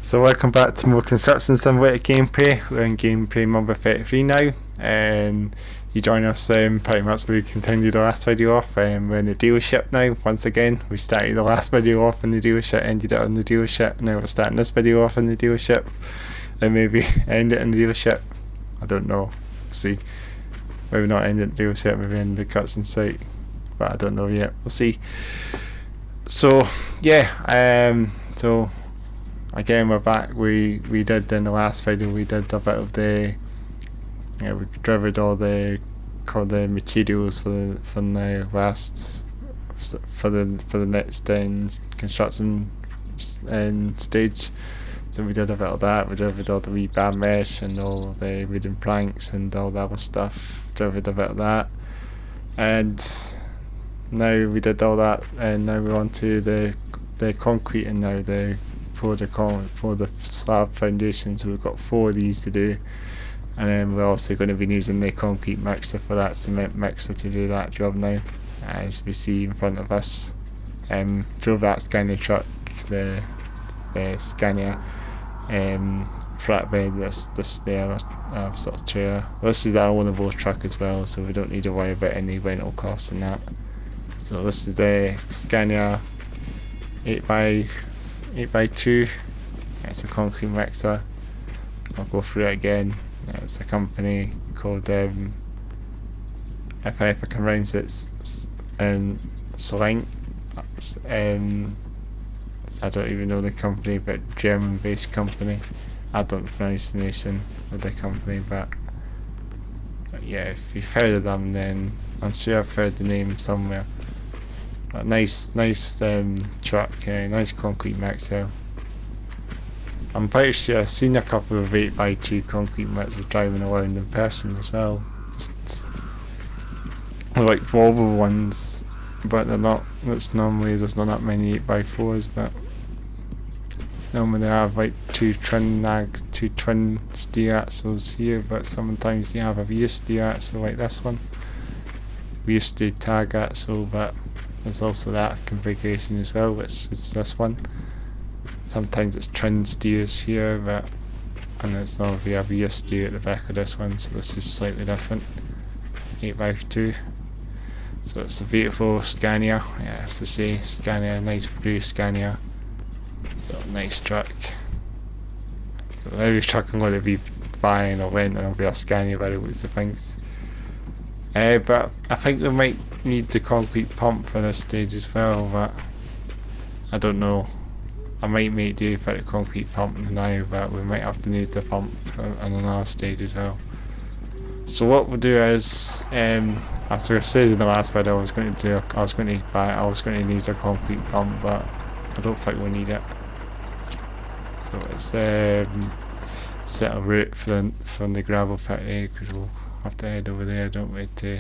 So welcome back to more Construction Simulator gameplay. We're in gameplay number 33 now, and you join us pretty much where we continued the last video off. We're in the dealership now, once again. We started the last video off in the dealership, ended it on the dealership. Now we're starting this video off in the dealership, and maybe end it in the dealership. I don't know, see. Maybe not end it in the dealership, maybe end the cutscene site, but I don't know yet, we'll see. So, yeah, so again we're back. We did in the last video, we did a bit of the, we delivered all the materials for the last for the next construction stage. So we did a bit of that. We delivered all the rebar mesh and all the wooden planks and all that other stuff. Delivered a bit of that, and now we did all that, and now we're on to the concrete, and now for the slab foundation. So we've got 4 of these to do, and then we're also going to be using the concrete mixer for that cement mixer to do that job now. As we see in front of us, drove that Scania truck, the Scania flatbed, this there sort of trailer. This is our ownable truck as well, so we don't need to worry about any rental costs and that. So this is the Scania 8x2. It's a concrete mixer. I'll go through it again. It's a company called, if I can pronounce it, Slab. I don't even know the company, but German-based company. I don't pronounce the nation of the company, but yeah, if you've heard of them, then I'm sure I've heard the name somewhere. A nice truck, nice concrete mixer. I'm pretty sure I've seen a couple of 8x2 concrete mixers driving around in person as well. Just like Volvo ones, but they're not. There's not that many 8x4s, but normally they have like two twin steer axles here, but sometimes they have a rear steer axle like this one. We used to tag axle, but there's also that configuration as well, which is this one. Sometimes it's twin steers here, and it's not a rear steer at the back of this one, so this is slightly different. 8x2. So it's a beautiful Scania, yeah, as to say, Scania, nice blue Scania. So nice truck. So every truck I'm going to be buying or renting will be a Scania by the looks of things. But I think we might need the concrete pump for this stage as well, but I don't know. I might make do for the concrete pump now, but we might have to use the pump on another stage as well. So what we'll do is, as I said in the last video, I was going to use a concrete pump, but I don't think we need it. So it's set a route from the gravel factory, because we'll have to head over there, don't we, to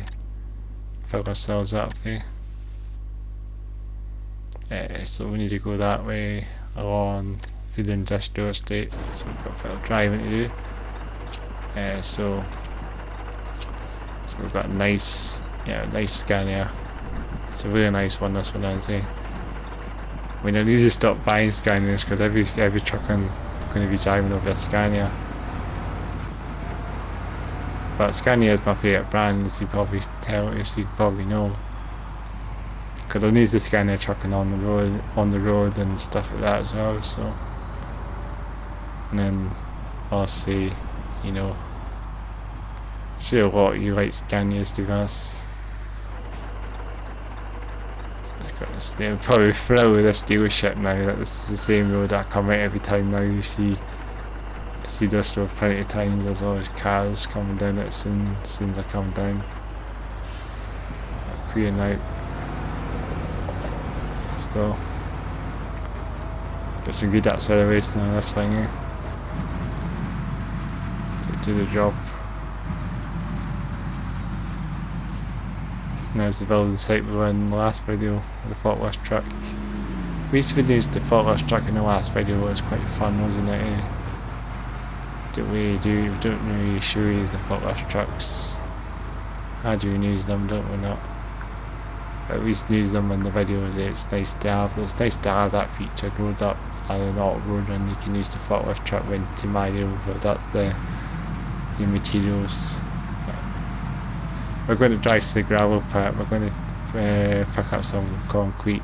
fill ourselves up, okay? So we need to go that way along through the industrial estate, so we've got a bit of driving to do. So we've got a nice Scania. It's a really nice one, this one, I'd say. I mean, I need to stop buying Scanias, because every truck I'm going to be driving over a Scania. But Scania is my favourite brand, as you probably know. Because I need the Scania trucking on the road and stuff like that as well. So, and then obviously, sure a lot of you like Scanias, to be honest. So I've got this thing. I'm probably thrilled with this dealership now. That this is the same road I come out every time now. You see this road plenty of times. There's always cars coming down it as soon as I come down. Clearing out. Let's go. Get some good acceleration on this thing, eh? To do the job. There's the building site we were in the last video with the forklift truck. We used to use the forklift truck in the last video. It was quite fun, wasn't it? Eh? Don't really show you the forklift trucks. How do we use them, don't we not? But we used to use them in the videos. It's nice to have that feature, load up an auto road and you can use the forklift truck when to marry over up your materials. We're going to drive to the gravel pit, we're going to pick up some concrete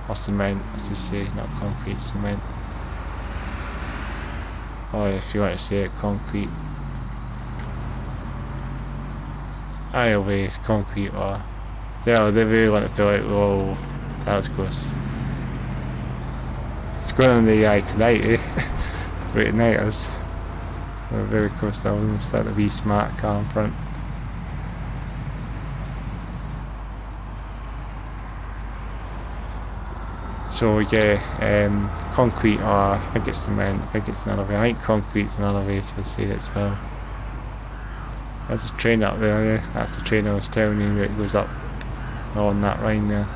or cement, as they say, not concrete, cement. Or if you want to say it, concrete. Either way, it's concrete or... Yeah, they really want to feel like, whoa, that was close. It's going on the eye tonight, eh? Right tonight, us. We're very close to almost start to be smart car in front. So yeah, concrete or I think it's cement, I think it's another way. I think concrete's another way to say it as well. There's a train up there, yeah. That's the train I was telling you, it goes up on that line there.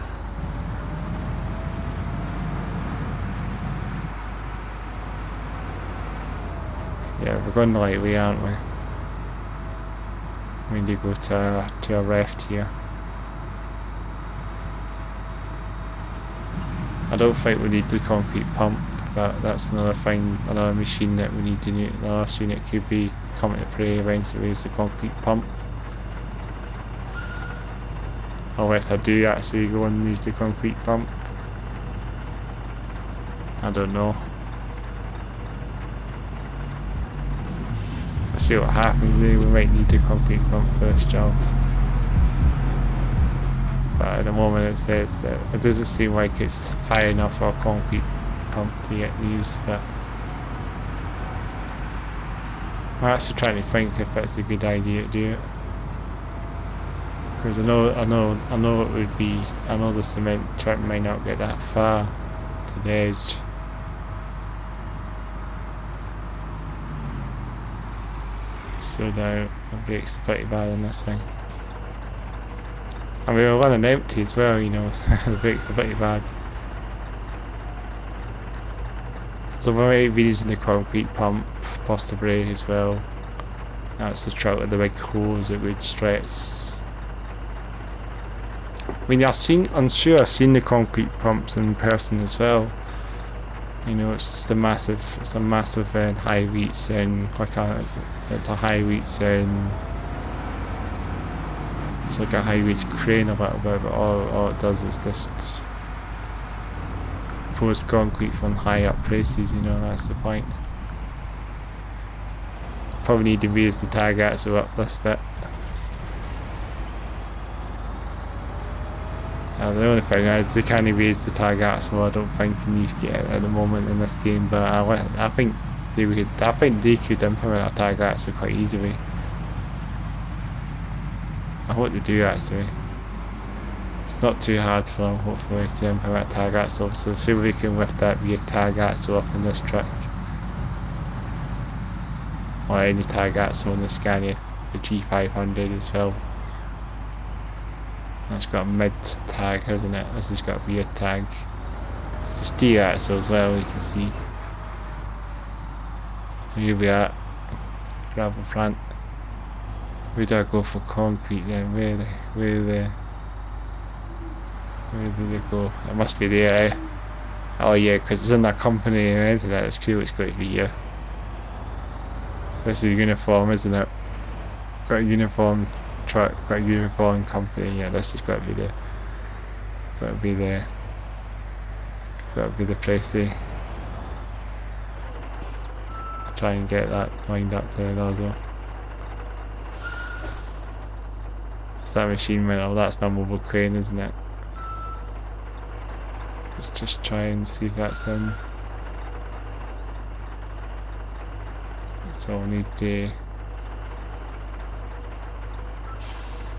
Yeah, we're going the right way, aren't we? We need to go to our left here. I don't think we need the concrete pump, but that's another thing, another machine that we need to use. Another machine that could be coming to play eventually is the concrete pump. Unless I do actually go and use the concrete pump. I don't know. We'll see what happens there. We might need the concrete pump for this job. But at the moment it says that it doesn't seem like it's high enough for a concrete pump to get used, but I'm actually trying to think if that's a good idea to do it. Because I know it would be, I know the cement truck might not get that far to the edge. So now the brakes are pretty bad on this thing. And we were running empty as well, you know, the brakes are pretty bad. So we might be using the concrete pump, possibly as well. That's the truck with the big hose that would stretch. I mean, I'm sure I've seen the concrete pumps in person as well. You know, it's just a massive high reach and it's a high reach and it's like a high reach crane a little bit, but all it does is just pours concrete from high up places, you know, that's the point. Probably need to raise the tag axle up this bit. The only thing is they can't raise the tag axle, I don't think in these at the moment in this game, but I think they could implement a tag axle quite easily. I hope they do actually. It's not too hard for them hopefully to implement a tag axle, so see if we can lift that rear tag axle up in this truck. Or any tag axle in the Scania, the G500 as well. That's got a mid tag, hasn't it? This has got a rear tag. It's a steer axle as well, you can see. So here we are, gravel front. Where do I go for concrete then? Where did they go? It must be there, eh? Oh yeah, because it's in that company, isn't it? It's cool, it's got to be here. This is a uniform, isn't it? Got a uniform truck, got a uniform company. Yeah, this has got to be the place there. Try and get that lined up to the nozzle. It's that machine went, oh that's my mobile crane, isn't it? Let's just try and see if that's in. So we need to,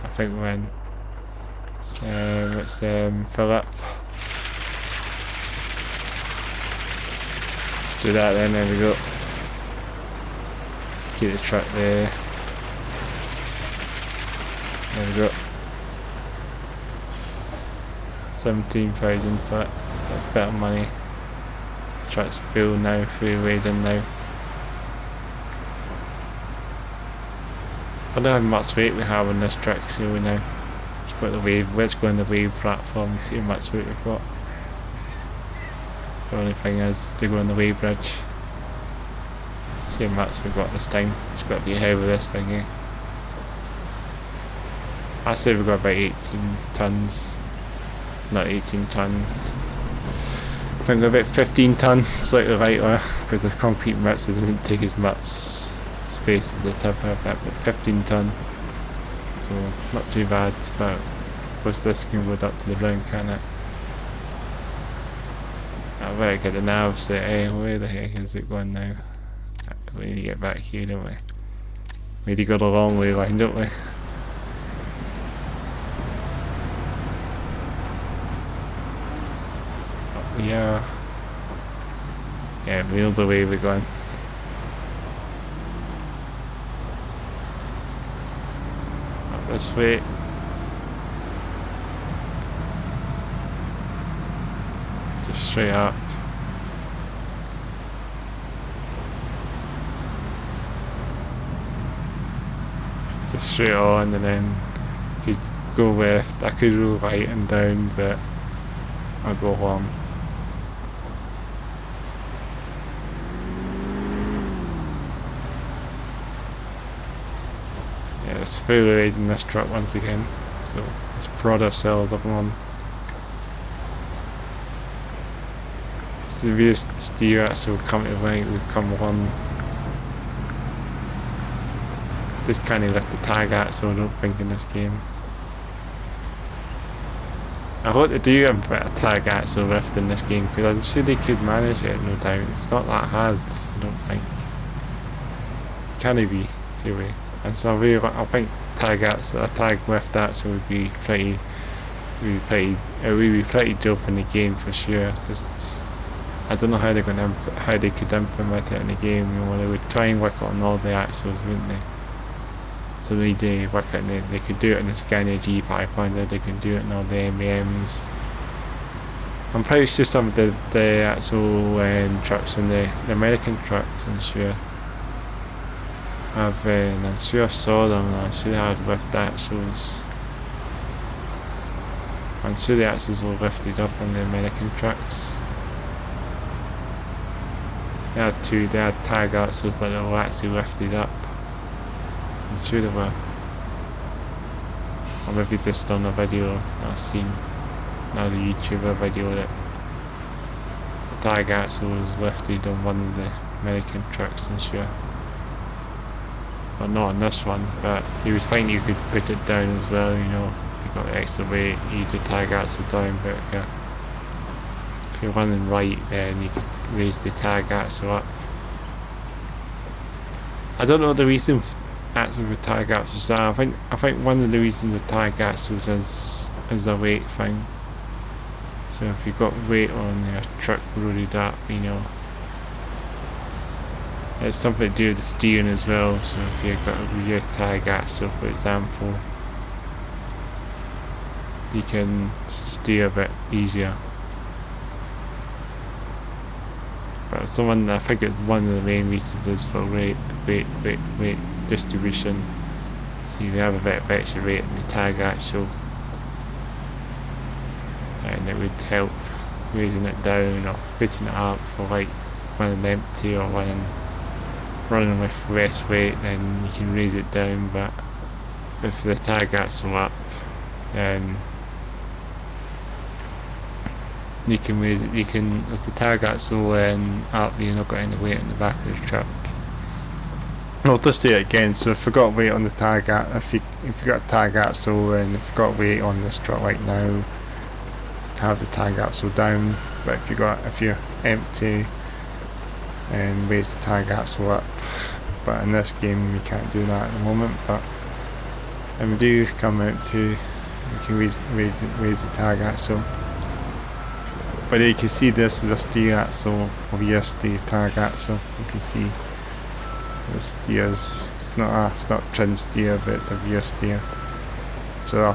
I think we're in. Let's fill up. Let's do that then, there we go. Let's get the truck there. There we go. 17,000 foot. It's a bit of money. The truck's full now, fully laden now. I don't know how much weight we have on this truck, so we know. Let's go on the wave platform and see how much weight we've got. The only thing is to go on the weighbridge. See how much we've got this time. It's got to be ahead of this thingy. I say we've got about 18 tons. Not 18 tons. I think we're about 15 ton, slightly lighter, because the concrete mix doesn't take as much space as the tipper, but 15 ton. So not too bad, but of course this can go up to the ground, can it? I better get the nav set. Hey, where the heck is it going now? We need to get back here, don't we? We need to go the long way line, don't we? Yeah. Yeah, we know the way we're going. Up this way. Just straight up. Just straight on, and then you could go left. I could go right and down, but I'll go long. Yeah, it's fairly raiding this truck once again, so let's prod ourselves up on. It's the rear steer axle come to the right, we've come one. Just can't lift the tag axle, I don't think, in this game. I hope they do a bit of tag axle lift in this game, because I'm sure they could manage it, no doubt. It's not that hard, I don't think. Can it be? Seriously. And so I think tag axle, a tag lift axle would be pretty, it would be pretty dope in the game for sure. Just, I don't know how they're going to how they could implement it in the game. You know, they would try and work it on all the axles, wouldn't they? So they work it. They could do it in the Scania G500. They could do it in all the MEMs. I'm pretty sure some of the actual trucks and the American trucks, I'm sure, have. And I'm sure I saw them. I'm sure they had lift axles. I'm sure the axles were lifted up on the American trucks. They had tag axles, but they were actually lifted up. I'm sure they were. Or maybe just on a video I've seen, another YouTuber video that the tag axle was lifted on one of the American trucks, I'm sure. Well, not on this one, but you would find you could put it down as well, you know, if you got extra weight, you do tag axle down, but if you're running right, then you could raise the tag axle up. I don't know the reason axle for tag axles are. I think one of the reasons with tag axles is a weight thing. So if you've got weight on your truck loaded up, you know, it's something to do with the steering as well. So if you've got a rear tag axle, for example, you can steer a bit easier. But someone, I think one of the main reasons is for weight distribution. So you have a bit of extra weight in the tag axle, and it would help raising it down or putting it up for like when empty or when running with less weight, then you can raise it down. But with the tag axle up, then you can raise it. You can, with the tag axle up, you're not got any weight in the back of the truck. I'll just say it again. So if you've got weight on the tag, if you got a tag axle and if you've got weight on this truck right now, have the tag axle down. But if you're empty, and raise the tag axle up. But in this game we can't do that at the moment. But when we do come out to, we can raise the tag axle. But you can see this is a steer axle, or yes, the tag axle. You can see so the steers. It's not trim steer, but it's a rear steer. So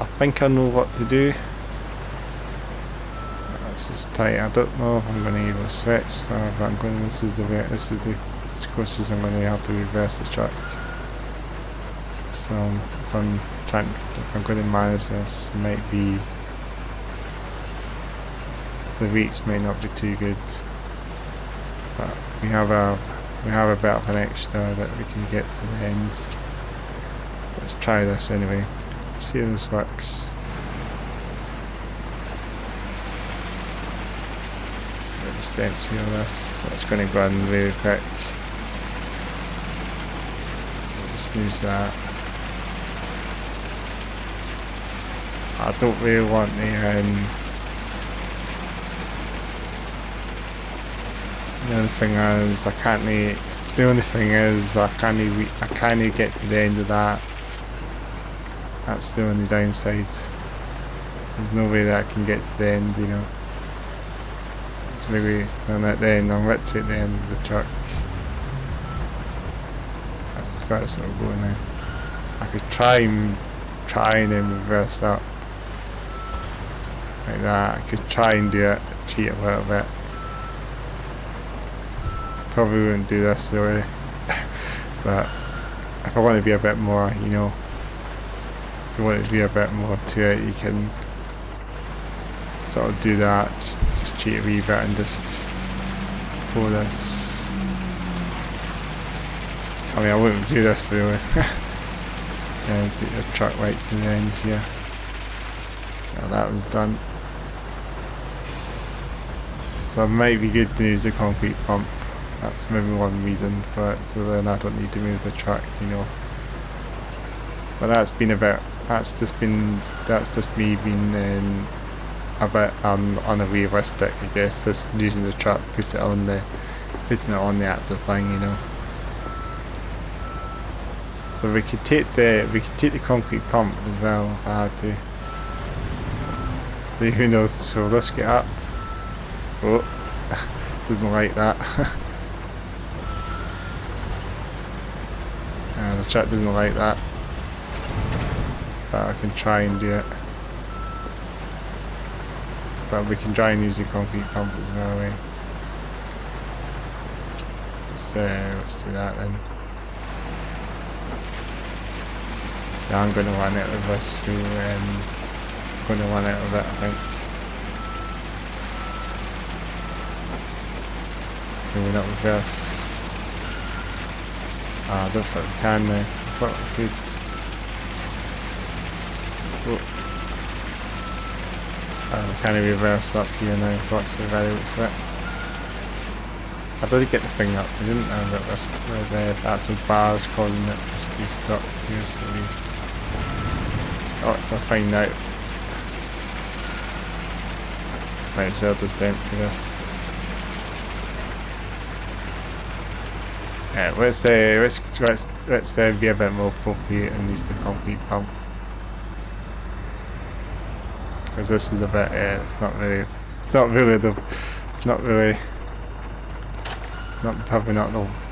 I think I know what to do. This is tight. I don't know if I'm going to able to switch for, but this is the closest I'm going to have to reverse the truck. So if I'm going to manage this, might be the rates may not be too good, but we have a bit of an extra that we can get to the end. Let's try this anyway. See how this works. See what the steps here on this. So it's going to run really quick. So just lose that. I don't really want the only thing is I can't get to the end of that. That's the only downside. There's no way that I can get to the end, you know. It's maybe then at the end, I'm right to the end of the truck. That's the first that will go now. I could try and then reverse up. Like that. I could try and do it, cheat a little bit. Probably wouldn't do this really. But if I want to be a bit more, you know, if you want to be a bit more to it, you can sort of do that, just cheat a wee bit and just pull this. I mean, I wouldn't do this really. Get the truck right to the end here. Well, that was done. So it might be good to use the concrete pump. That's maybe one reason for it, so then I don't need to move the truck, you know. But that's just me being a bit unrealistic, I guess. Just using the truck, putting it on the actual thing, you know. So we could take the concrete pump as well if I had to. So who knows? So let's get up. Oh, doesn't like that. The truck doesn't like that. But I can try and do it. But we can try and use the concrete pump as well, eh? Let's do that then. So I'm going to run out of this through. I'm going to run out of it, I think. Can we not reverse? I don't think we can now. I thought we could. Oh. We can't reverse up here now. What's the value of it? I did get the thing up. I didn't know that the actual bars causing it to stay stuck here, so we'll find out. Might as well just empty this. Yeah, let's be a bit more appropriate and use the concrete pump, because this is a bit.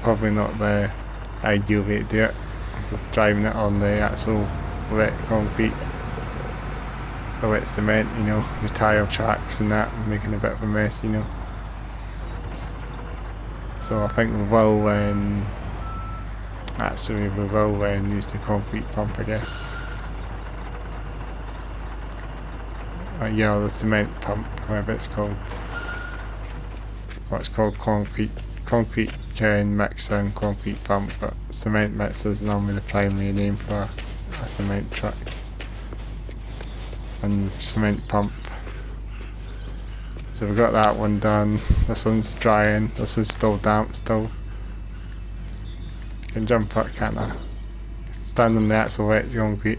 Probably not the ideal way to do it. With driving it on the actual wet concrete, the wet cement, you know, the tyre tracks and that, and making a bit of a mess, you know. So I think we will use the concrete pump, I guess. Yeah, the cement pump, whatever it's called. Well, it's called concrete mixer and concrete pump, but cement mixer is normally the primary name for a cement truck. And cement pump. So we've got that one done. This one's drying. This is still damp still. I can jump up, can't I? Stand on the actual wet concrete.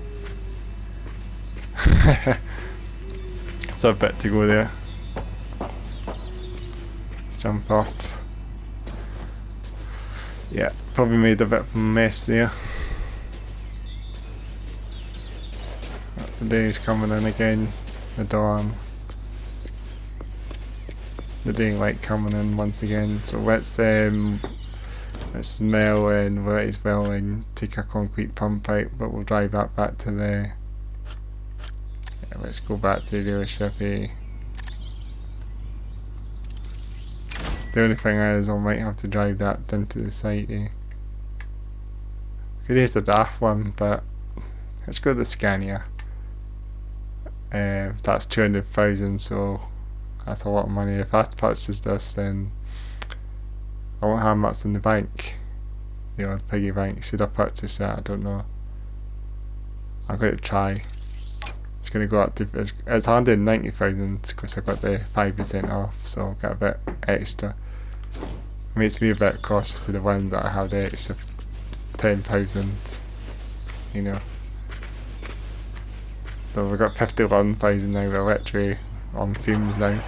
It's a bit to go there. Jump off. Yeah, probably made a bit of a mess there. The day's coming in again. The dawn. The daylight coming in once again. So let's smell and wet as well and take a concrete pump out, but we'll drive that back to the. Yeah, let's go back to the dealership. The only thing is I might have to drive that down to the site. Could use the daft one, but let's go to the Scania. That's 200,000, so That's a lot of money. If I purchase this, then I won't have much in the bank. You know, the piggy bank. Should I purchase that? I don't know. I'm going to try. It's going to go up to, it's 190,000 because I got the 5% off, so I'll get a bit extra. Makes me a bit cautious to the one that I have the extra 10,000, you know. So we've got 51,000 now, we're literally on fumes now.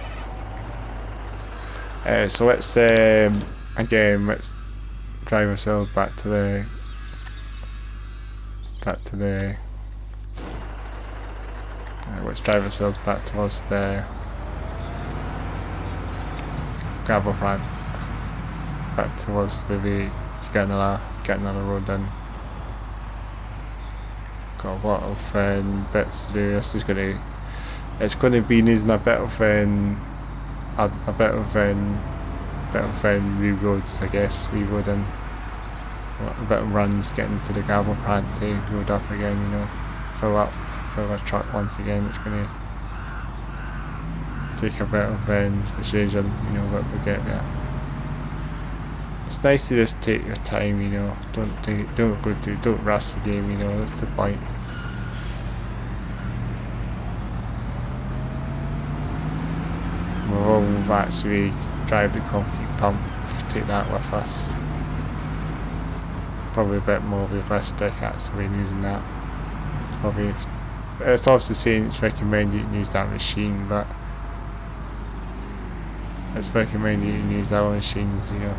So let's, again, let's drive ourselves back to the let's drive ourselves back towards the gravel plant, back towards maybe to get another road in. Got a lot of bits to do. This is it's gonna be needing a bit of new roads, I guess, reroading. A bit of runs getting to the gravel plant to road off again, you know, fill the truck once again. It's gonna take a bit of persuasion, you know, but we get there. It's nice to just take your time, you know. Don't rush the game, you know. That's the point. We'll actually drive the concrete pump, take that with us. Probably a bit more realistic actually using that. It's obviously saying it's recommended you use that machine, but it's recommended you use our machines, you know.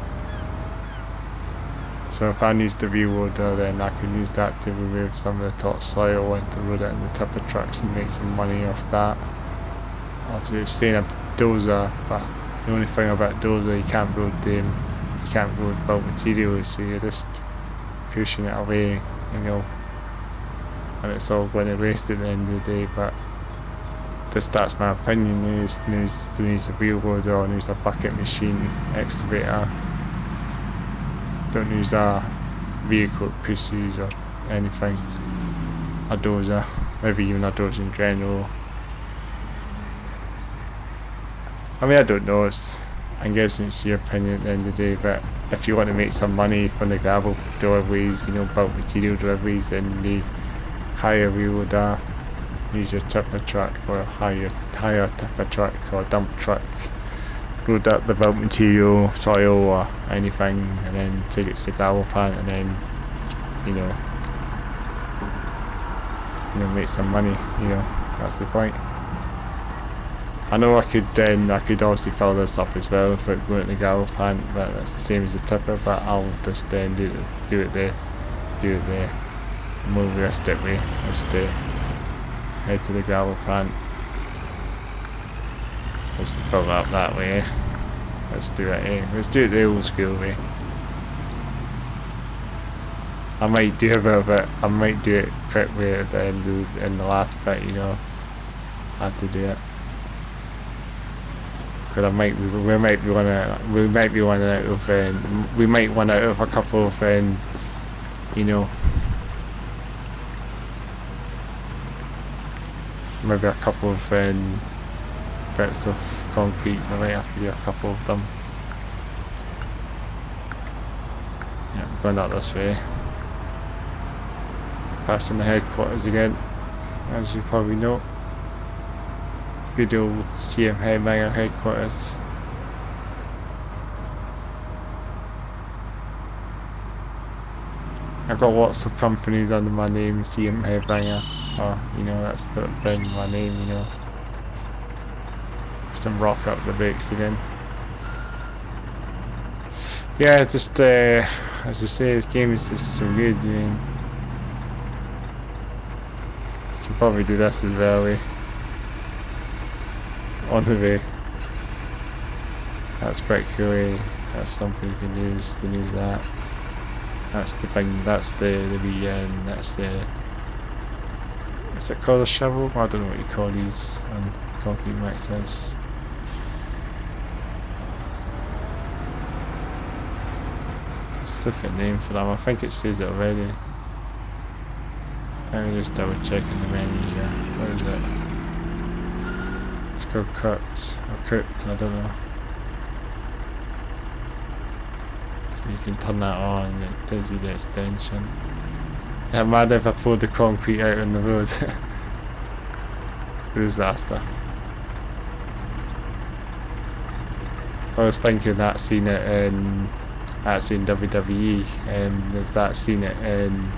So if I use the reloader, then I can use that to remove some of the topsoil and to load it in the tipper trucks and make some money off that. Obviously it's saying a dozer, but the only thing about dozer, you can't load bulk materials, so you're just pushing it away, you know, and it's all going to waste at the end of the day. But just that's my opinion. Needs a wheel loader or needs a bucket machine, excavator. Don't use a vehicle pushes or anything. A dozer, maybe even a dozer in general. I mean, I don't know, I'm guessing it's your opinion at the end of the day, but if you want to make some money from the gravel deliveries, you know, bulk material deliveries, then the hire wheel loader, use your tipper truck or hire tipper truck or dump truck, load up the bulk material, soil or anything, and then take it to the gravel plant, and then, you know, make some money, you know, that's the point. I know I could also fill this up as well if it going to the gravel plant, but that's the same as the tipper, but I'll just do it there more realistically. Just head to the gravel plant, just to fill it up that way. Let's do it, let's do it the old school way. I might do a bit of it, I might do it quickly at the end in the last bit, you know. I had to do it. Because we might be running out of a couple of you know, maybe a couple of bits of concrete. We might have to do a couple of them. Yeah, I'm going up this way. Passing the headquarters again, as you probably know. Good old CM Headbanger headquarters. I've got lots of companies under my name, CM Headbanger, or, you know, that's a bit of brand my name, you know. Some rock up the brakes again. Yeah, just, as I say, the game is just so good, I mean. You can probably do this as well, on the way. That's quite cool, That's something you can use to use that. That's the thing, that's the that's the, is it called a shovel? I don't know what you call these on concrete mixers. What's the different name for them? I think it says it already. Let me just double check in the menu here. What is it? It's or cooked, I don't know. So you can turn that on and it tells you the extension. Yeah, mad if I poured the concrete out on the road. Disaster. I was thinking that scene it in WWE, and there's that scene it in,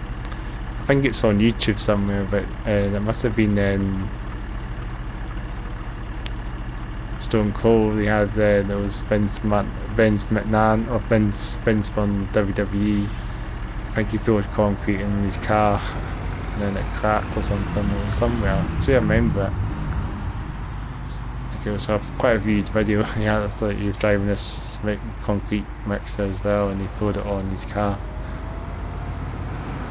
I think it's on YouTube somewhere, but there must have been in Stone Cold. He had there was Vince McMahon or Vince from WWE. I think he poured concrete in his car and then it cracked or something. It was somewhere. So I remember it. It was quite a viewed video. Yeah, it's like he was driving this concrete mixer as well, and he poured it on his car.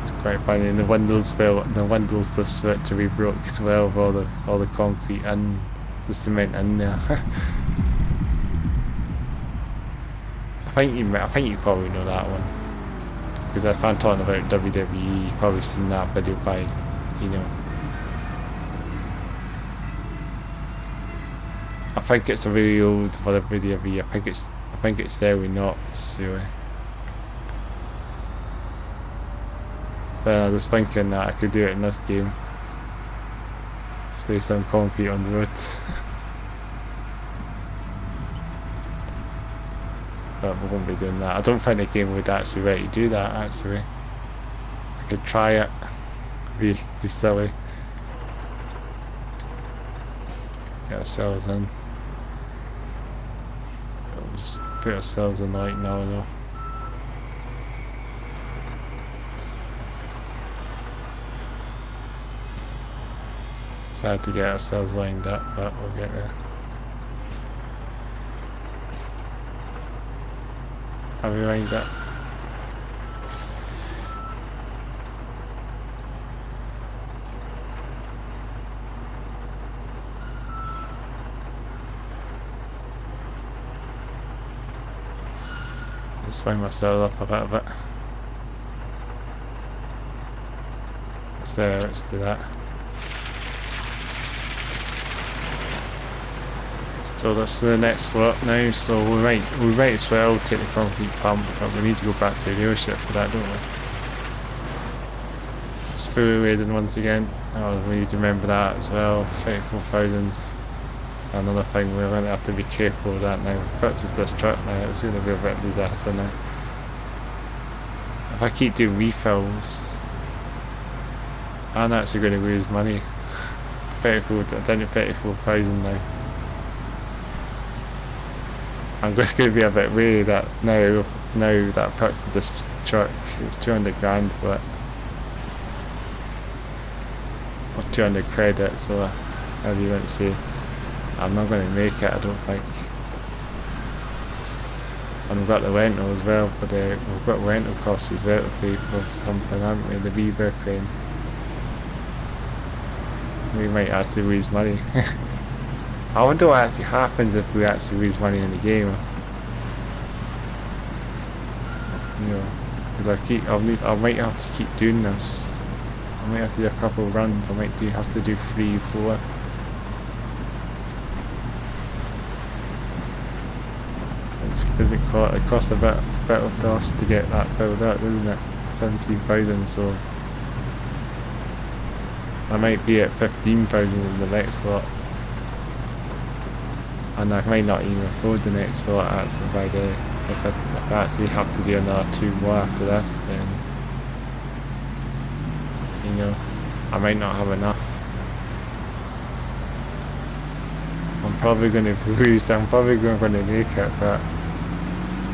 It's quite funny. And the windows just literally broke as well with all the concrete and the cement in there. I think you probably know that one, because if I'm talking about WWE, you've probably seen that video by, you know. I think it's a really old for the video. I think it's there with knots, really. But I was thinking that I could do it in this game. Spray some concrete on the road. But we won't be doing that. I don't think the game would actually let you do that, actually. I could try it. Be silly. Get ourselves in. We'll just put ourselves in right now though. Sad to get ourselves lined up, but we'll get there. Have we lined up? I'll swing myself up a little bit. So let's do that. So that's the next work now, so we might as well take the concrete pump, but we need to go back to the dealership for that, don't we? It's fully laden once again. Oh, we need to remember that as well. 34,000. Another thing, we're going to have to be careful of that now. We've purchased this truck now, it's going to be a bit of a disaster now. If I keep doing refills, I'm actually going to lose money. 34,000 now. I'm just going to be a bit wary that now that I purchased this truck, it's 200 grand, but or 200 credits, so as you want to say, I'm not going to make it, I don't think. And we've got the rental as well we've got rental costs as well to pay for something, haven't we? The Beaver crane. We might actually lose money. I wonder what actually happens if we actually lose money in the game. You know, because I might have to keep doing this. I might have to do a couple of runs. I might have to do 3, 4. It costs a bit of dust to get that filled up, doesn't it? 17,000, so I might be at 15,000 in the next lot. And I might not even afford the next lot actually by the, if I actually have to do another 2 more after this, then, you know, I might not have enough. I'm probably going to lose, I'm probably going to make it, but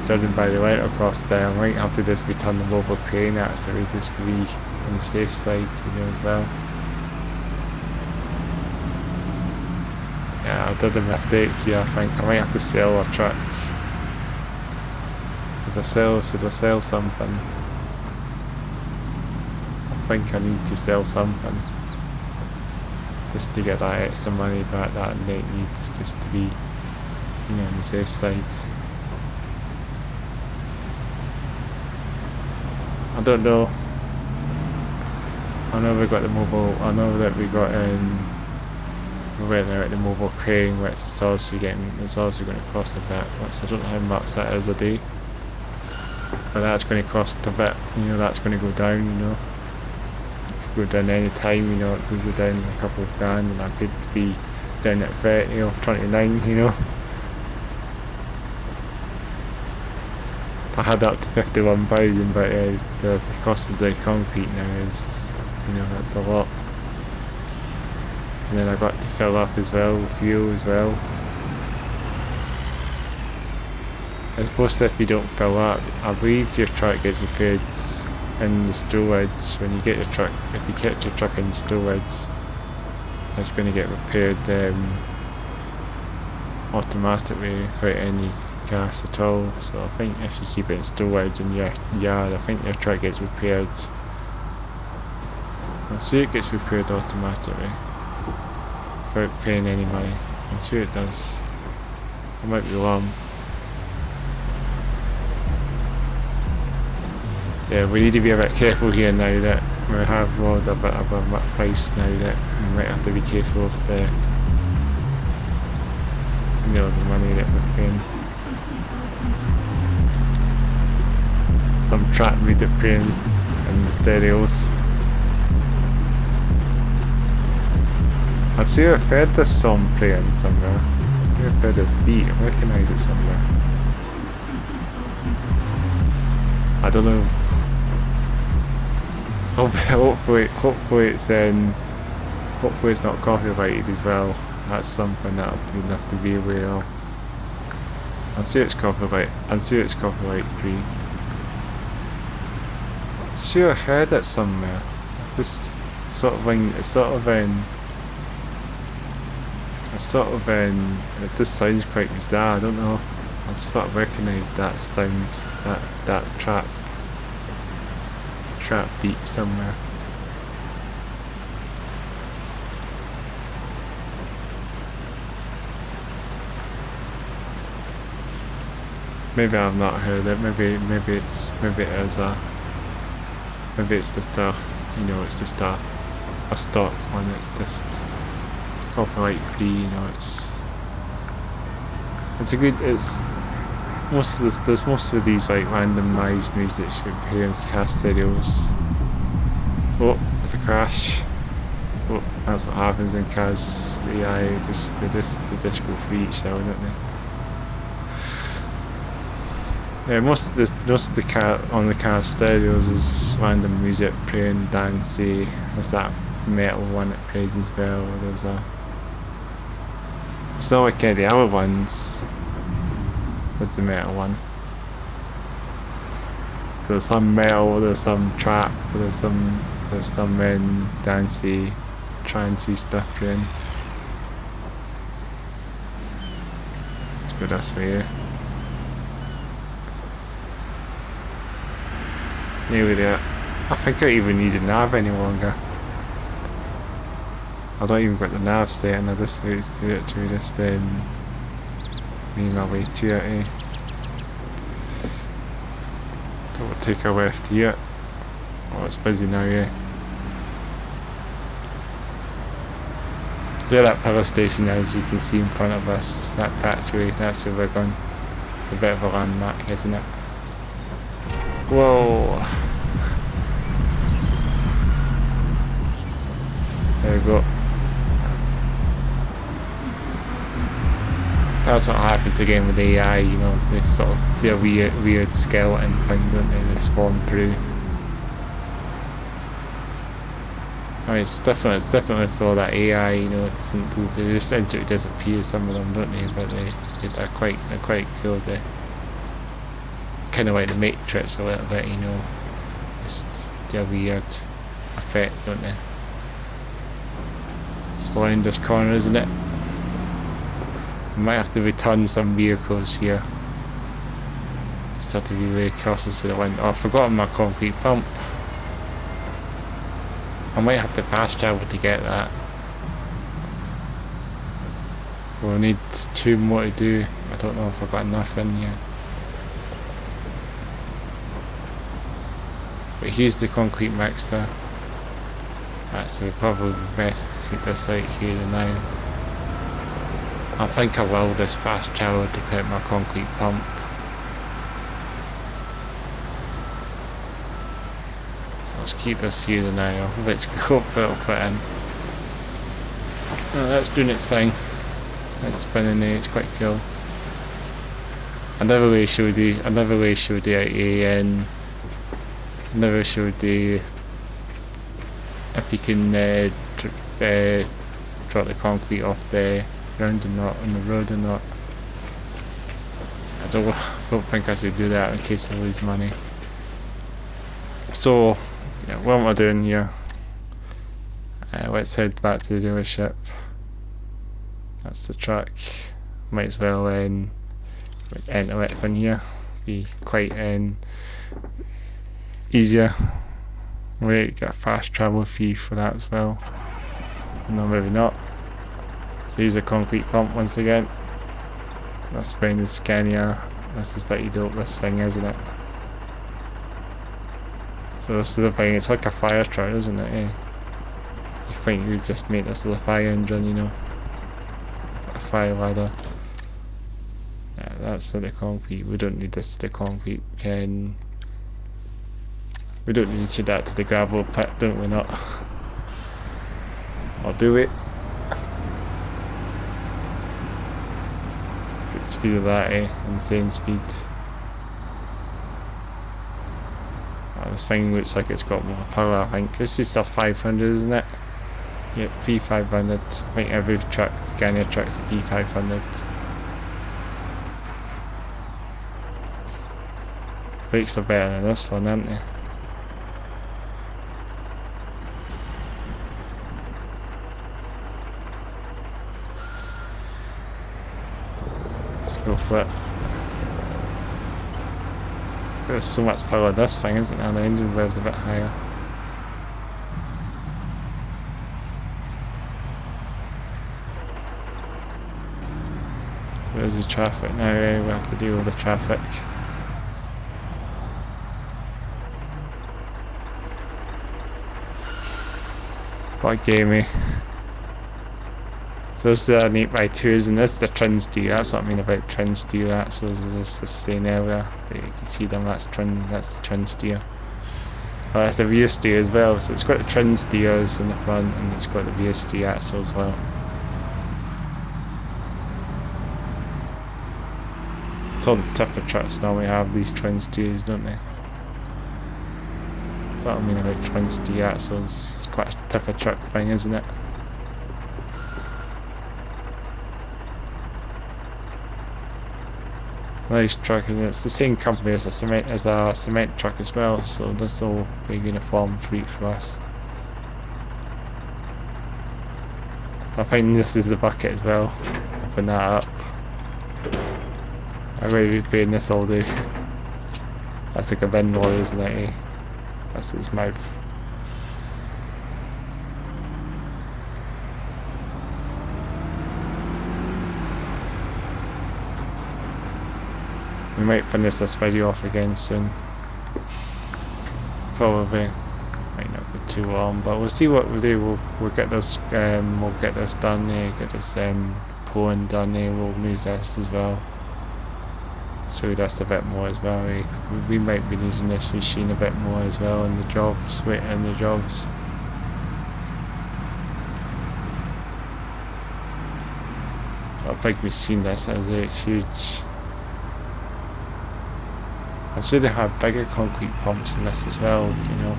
judging by the rental cost there, I might have to just return the mobile crane actually, just to be on the safe side, you know, as well. Yeah, I did a mistake here. I think I might have to sell a truck. Should I sell something? I think I need to sell something just to get that extra money back that Nate needs, just to be, you know, on the safe side. I don't know. I know we got the mobile. I know that we got renting out the mobile crane, which is also going to cost a bit. Which I don't know how much that is a day, but that's going to cost a bit. You know, that's going to go down. You know, it could go down any time. You know, it could go down a couple of grand, and I could be down at 30 or 29. You know, I had up to 51,000, but the cost of the concrete now is, you know, that's a lot. And then I got to fill up as well, with fuel as well. I suppose if you don't fill up, I believe your truck gets repaired in the storage. When you get your truck, if you get your truck in storage, it's going to get repaired automatically without any gas at all. So I think if you keep it in storage in your yard, I think your truck gets repaired. I'm sure it gets repaired automatically without paying any money. I'm sure it does. I might be wrong. Yeah, we need to be a bit careful here now that we have rolled a bit of a price now, that we might have to be careful of the, you know, the money that we're paying. Some trap music playing in the stereos. I see I've heard this song playing somewhere. I see I've heard this beat, I recognise it somewhere. I don't know. Hopefully it's not copyrighted as well. That's something that we have to be aware of. I'd say it's copyright free. I'm sure I heard it somewhere. Just sort of it just sounds quite bizarre, I don't know. I sort of recognise that sound, that trap beat somewhere. Maybe I've not heard it, maybe it's just a, you know, it's just a stock one, it's just copyright free, you know, it's most of these like randomised music you can hear in cast stereos. Oh, it's a crash. Oh, that's what happens when cars, the AI, they just go free each now, don't they? Yeah, most of the car on the car stereos is random music playing, dancey. There's that metal one that plays as well. It's not like any of the other ones. There's the metal one. So there's some metal, there's some trap, there's some dancey, trancey stuff playing. Let's go this way. Nearly there. I think I don't even need a nav any longer. I don't even got the nav setting, I just wait to just make my way to it, eh? Don't take a left here. Oh, it's busy now, yeah. There that power station is, you can see in front of us, that patchway, that's where we're going. It's a bit of a landmark, isn't it? Whoa! There we go. That's what happens again with AI, you know, they're weird skeleton thing, don't they spawn through. I mean, it's definitely for that AI, you know, they just instantly disappear, some of them, don't they? But they're quite cool. They kind of like the Matrix a little bit, you know. Just their weird effect, don't they? Slowing this corner, isn't it? We might have to return some vehicles here. Just have to be very cautious of the wind. Oh, I've forgotten my concrete pump. I might have to fast travel to get that. We'll need 2 more to do. I don't know if I've got enough in here. But here's the concrete mixer. That's probably best to take this out here now. I think I will this fast travel to create my concrete pump. Let's keep this here now. Let's go for it'll fit in. Oh, that's doing its thing. It's spinning there, it's quite cool. Another way showed you out another showed you if you can drop the concrete off the ground or not, on the road or not. I don't think I should do that in case I lose money. So, yeah, what am I doing here? Let's head back to the dealership. That's the truck. Might as well enter it in here. Be quite easier. Wait, get a fast travel fee for that as well. No, maybe not. So here's a concrete pump once again. That's behind the Scania. This is pretty dope, this thing, isn't it? So this is the thing, it's like a fire truck, isn't it, eh? You think you'd just make this little fire engine, you know? A fire ladder. Yeah, that's the concrete. We don't need this to the concrete. We don't need to that to the gravel pit, don't we not? Or do it. Good speed of that, eh? Insane speed. Oh, this thing looks like it's got more power, I think. This is still 500, isn't it? Yep, P500. I think every truck, Scania truck's a P500. Brakes are better than this one, aren't they? Let's go for it. There's so much power in this thing, isn't there? The engine rev's a bit higher. So there's the traffic now, eh? We have to deal with the traffic. What gamey. So this is an 8x2, and this is the trin steer. That's what I mean about trin steer. That so this is the same area. But you can see them. That's the trin steer. Oh, that's the rear steer as well. So it's got the trin steers in the front, and it's got the rear steer axle as well. It's all the tougher trucks normally have these trin steers, don't they? That's what I mean about trin steer axles. It's quite a tougher truck thing, isn't it? Nice truck, and it's the same company as a cement truck as well, so this will be uniform for each of us. So I think this is the bucket as well. Open that up. I really be playing this all day. That's like a bin lorry, isn't it? Eh? That's its mouth. We might finish this video off again soon. Probably might not be too long, but we'll see what we'll do. We'll get this done. Get this pulling done. We'll use this as well. So that's a bit more as well. We might be using this machine a bit more as well in the jobs. In the jobs. A big machine this is. It's huge. I should have bigger concrete pumps than this as well, you know.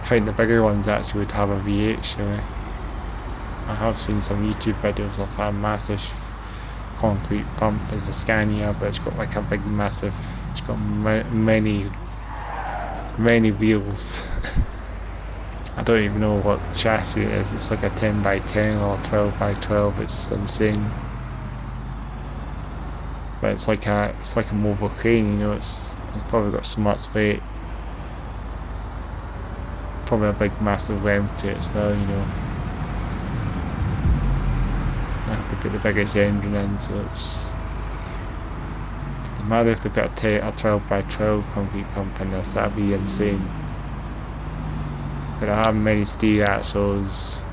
I think the bigger ones actually would have a V8, surely. I have seen some YouTube videos of a massive concrete pump as a Scania, but it's got like a big massive, it's got many wheels. I don't even know what chassis it is. It's like a 10x10 or 12x12, it's insane. But it's like a mobile crane, you know. It's probably got so much weight. Probably a big massive rim to it as well, you know. I have to put the biggest engine in, so it's. It matter if they put a 12x12 concrete pump in this, that'd be insane. But I have many steer axles.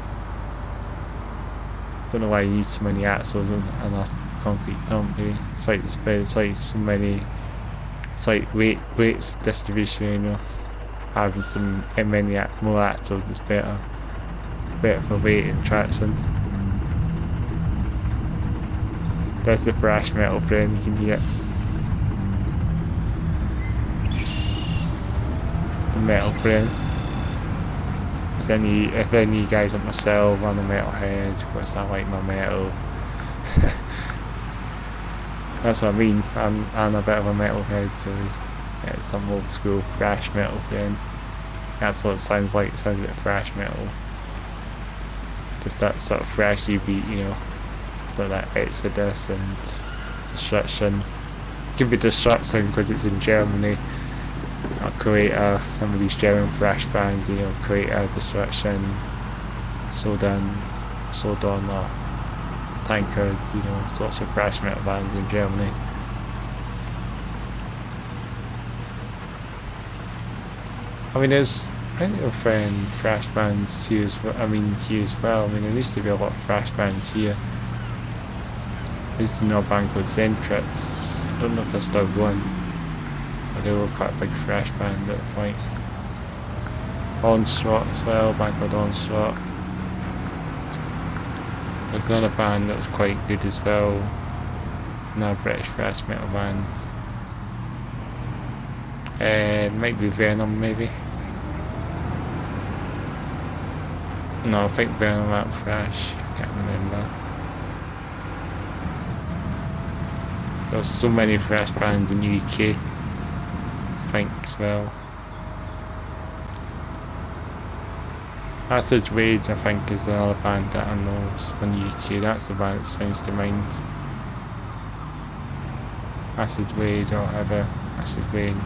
Don't know why you need so many axles on a concrete pump. Eh? It's like it's like so many. It's like weights distribution. You know, having more axles is better for weight and traction. There's the brash metal frame, you can hear the metal frame. If any of you guys like myself on the metal head, what's that like my metal? That's what I mean. I'm a bit of a metal head, so it's some old school thrash metal frame. That's what it sounds like. It sounds like thrash metal. Just that sort of thrashy beat, you know. So that Exodus and Destruction. It could be Destruction because it's in Germany. Or Creator, some of these German thrash bands, you know, Creator, Destruction, Sodom or Tankard, you know, sorts of thrash metal bands in Germany. I mean, there's plenty of thrash bands here as well. I mean, there used to be a lot of thrash bands here. I used to know a band called Zentrix. I don't know if they're still going. But they were quite a big thrash band at the point. Onslaught as well, a band called Onslaught. There's another band that was quite good as well. Another British thrash metal band. Might be Venom, maybe. No, I think Venom out thrash. I can't remember. There was so many thrash bands in the UK. I think as well. Acid Rage, I think, is another band that I know from the UK. That's the band that springs to mind. Acid Rage or whatever. Acid Rain.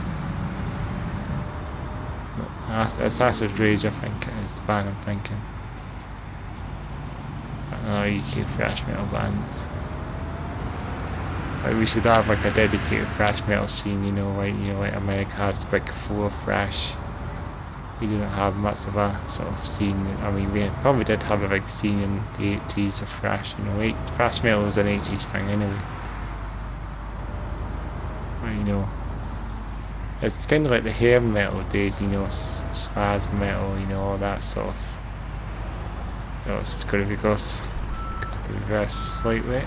It's Acid Rage, I think, is the band I'm thinking. Another UK thrash metal band. Like we should have like a dedicated thrash metal scene, you know, like America has the big four thrash. We didn't have much of a sort of scene. I mean, we probably did have a big scene in the 80s of thrash, you know. Thrash metal was an 80s thing anyway. But, you know, it's kind of like the hair metal days, you know, Slab metal, you know, all that sort of. You know, it's going to be gross. Got to reverse slightly.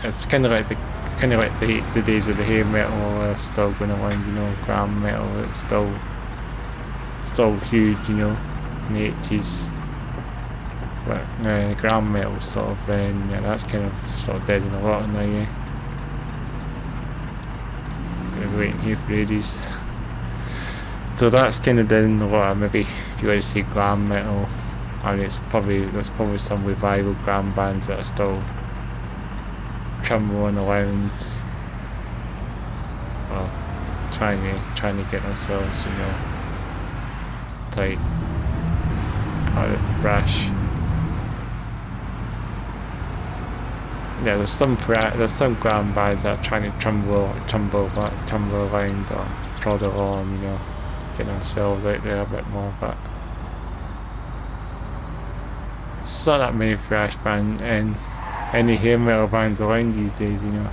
It's kind of like the days with the hair metal are still going around, you know, glam metal. It's still huge, you know, in the 80s. But glam metal sort of, yeah, that's kind of sort of dead in the water now. Yeah, gonna be waiting here for ages. So that's kind of dead in the water. Maybe if you want to see glam metal, I mean, there's probably some revival glam bands that are still trembling around, well, trying to get themselves, you know, tight. Oh, that's the thrash. Yeah, there's some glam bands that are trying to tremble around or prod along, you know, get themselves out there a bit more, but it's not that many thrash bands and any hair metal bands around these days, you know.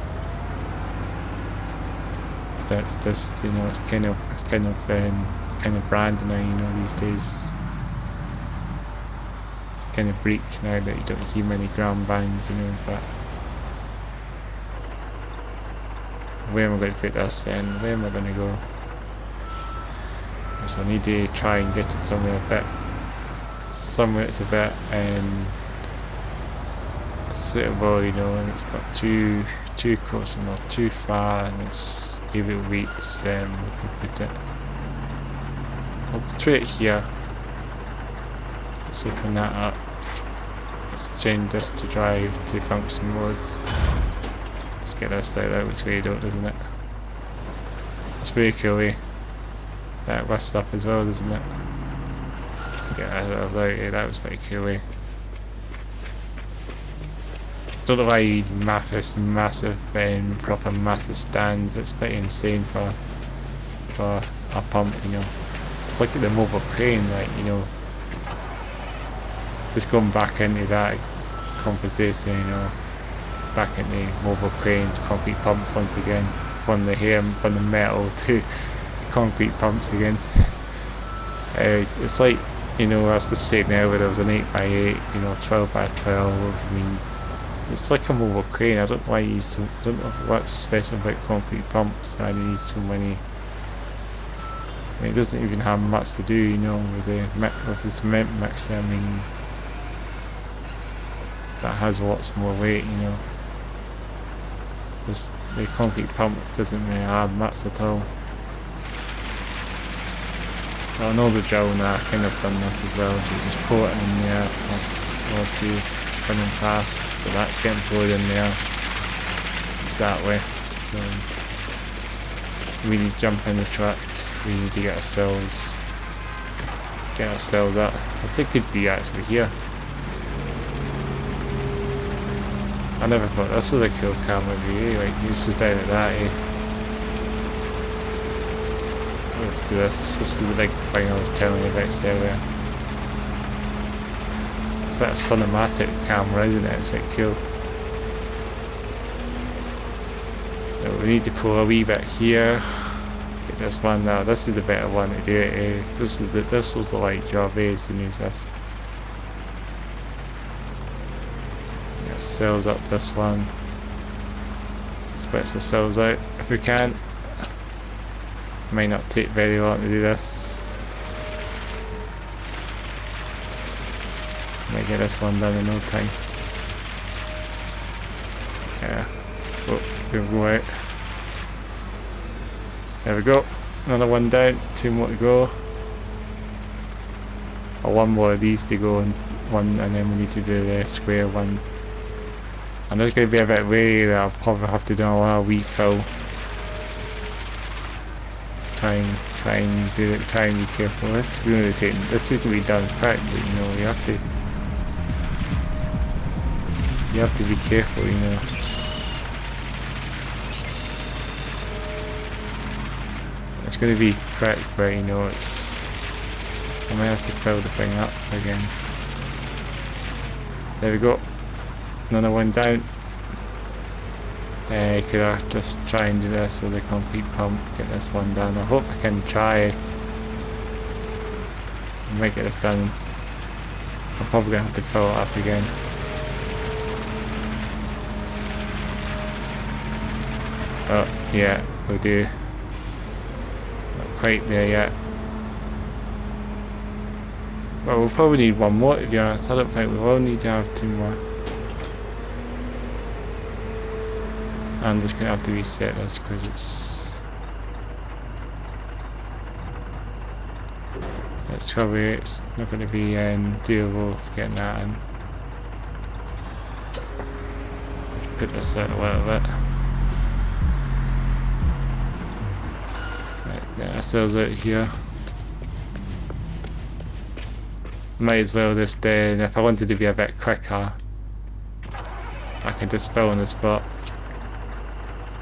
That's just, you know, it's kind of brand now, you know, these days. It's kind of bleak now that you don't hear many glam bands, you know, but where am I going to fit this then? Where am I going to go? So I need to try and get to somewhere that's a bit suitable, you know, and it's not too close and not too far, and it's able to reach, we can put it. Let's try it here. Let's open that up. Let's change this to drive to function modes. Let's get this out. That looks really dope, doesn't it? It's really cool, eh? That rough stuff as well, doesn't it? Let's get that out here. That was pretty cool, eh? Don't know why you need massive proper massive stands. It's pretty insane for a pump, you know. It's like the mobile crane, like, you know. just going back into that conversation, you know, back into mobile cranes, concrete pumps once again, from the metal to concrete pumps again. It's like, you know, I was just saying there where there was an 8x8, you know, 12x12. I mean, it's like a mobile crane. I don't know why you use so. I don't know what's special about concrete pumps. I need so many. I mean, it doesn't even have much to do, you know, with the cement mixer. I mean, that has lots more weight, you know. The concrete pump doesn't really have much at all. So I know the drill now. I kind of done this as well. So you just pour it in there. That's obviously spinning fast, so that's getting poured in there. It's that way. So we need to jump in the truck. We need to get ourselves up. I think it could be actually here. I never thought this was a cool camera view. Like this is down at that. Let's do this. This is the big thing I was telling you about earlier. It's like a cinematic camera, isn't it? It's quite cool. So we need to pull a wee bit here. Get this one now. This is the better one to do it. This was the light job. To use this. Get cells up this one. Switch the cells out if we can. Might not take very long to do this. Might get this one done in no time. Yeah. Oh, we'll go out. There we go. Another one down. 2 more to go. Or 1 more of these to go, and then we need to do the square one. And there's going to be a bit wary that I'll probably have to do a lot of refill. Try and be careful. This can be done correctly, you know. You have to be careful, you know. It's going to be correct, but you know, I might have to fill the thing up again. There we go. Another one down. Could I just try and do this with the concrete pump, get this one done. I hope I can try. I might get this done. I'm probably going to have to fill it up again. Oh, yeah, we'll do. Not quite there yet. Well, we'll probably need 1 more to be honest. I don't think we will need to have 2 more. I'm just going to have to reset this because it's not going to be doable getting that in. Put this out a little bit. Right, get ourselves out here. Might as well just, if I wanted to be a bit quicker, I can just fill on the spot.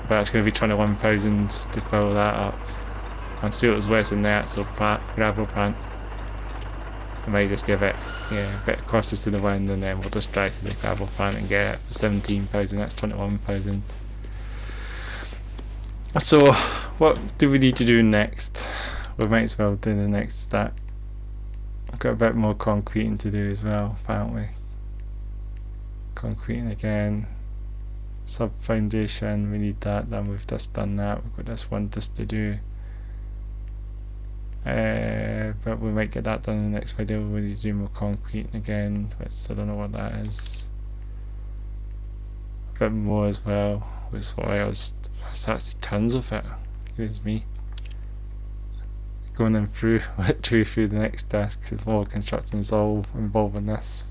But it's going to be 21,000 to fill that up. And see what was worse than that, so gravel plant. It might just be a bit closest to the wind, and then we'll just drive to the gravel plant and get it for 17,000. That's 21,000. So, what do we need to do next? We might as well do the next step. I've got a bit more concreting to do as well, haven't we? Concreting again. Sub foundation, we need that, then we've just done that. We've got this one just to do. But we might get that done in the next video. We need to do more concrete again, which I don't know what that is. A bit more as well. That's actually tons of it. Here's me. Going in through, literally through the next desk, because all construction is all involved in this.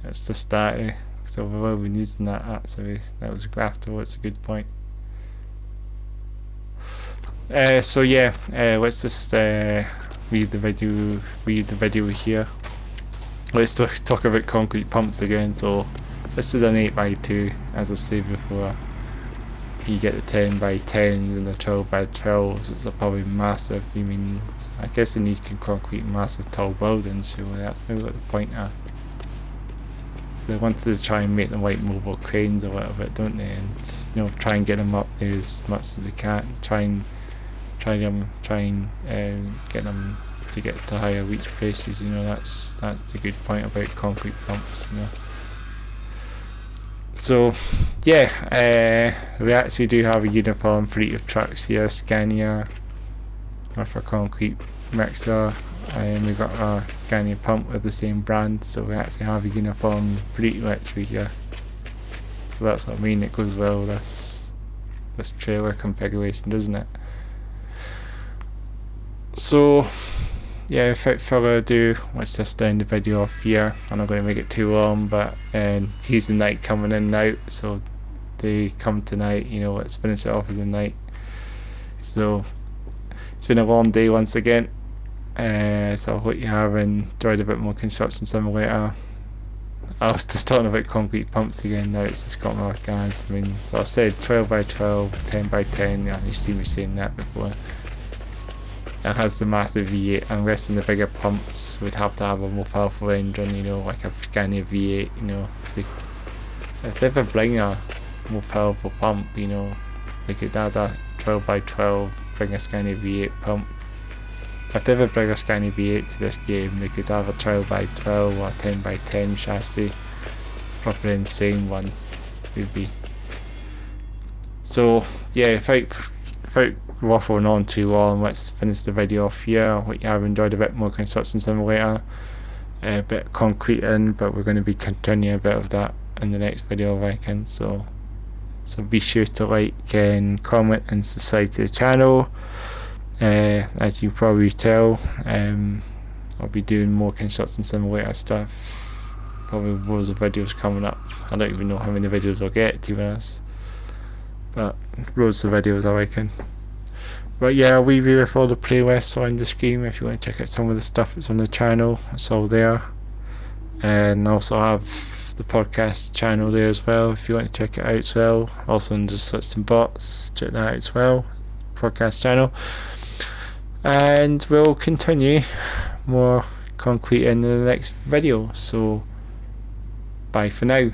It's just that, so we will be using that actually. That was a graph tool, it's a good point. So yeah, let's just read the video here. Let's talk about concrete pumps again. So this is an 8x2, as I said before. You get the 10x10s and the 12x12s. It's probably massive. I mean, I guess they need to concrete massive tall buildings, so that's maybe what the point of. They wanted to try and make them like mobile cranes a little bit, don't they? And try and get them up there as much as they can. Try and get them to get to higher reach places. That's the good point about concrete pumps. So yeah, we actually do have a uniform fleet of trucks here, Scania with a concrete mixer, and we've got a Scania pump with the same brand, so we actually have a uniform fleet literally here. So that's what I mean, it goes well this trailer configuration, doesn't it? So yeah, without further ado, let's just end the video off here. I'm not going to make it too long, but he's the night coming in now, so they come tonight, let's finish it off with the night. So it's been a long day once again, so I hope you have enjoyed a bit more Construction Simulator. I was just talking about concrete pumps again, now it's just got my guide. So I said 12 by 12, 10 by 10, yeah, you've seen me saying that before. It has the massive V8. I'm guessing the bigger pumps would have to have a more powerful engine, like a Scania V8, if they ever bring a more powerful pump, they could add a 12 by 12 bring a Scania V8 pump. If they ever bring a Scania V8 to this game, they could have a 12 by 12 or 10 by 10 chassis. Proper insane one would be. So yeah, without waffling on too long, let's finish the video off here. I hope you have enjoyed a bit more Construction Simulator, a bit of concreting, but we're going to be continuing a bit of that in the next video, I reckon. So be sure to like and comment and subscribe to the channel. As you probably tell, I'll be doing more Construction Simulator stuff. Probably loads of videos coming up. I don't even know how many videos I'll get, to be honest, but loads of videos, I reckon. But yeah, I'll leave you with all the playlists on the screen if you want to check out some of the stuff that's on the channel. It's all there, and also have the podcast channel there as well if you want to check it out as well. Also under Sluts and Bots, check that out as well, podcast channel. And we'll continue more concrete in the next video, so bye for now.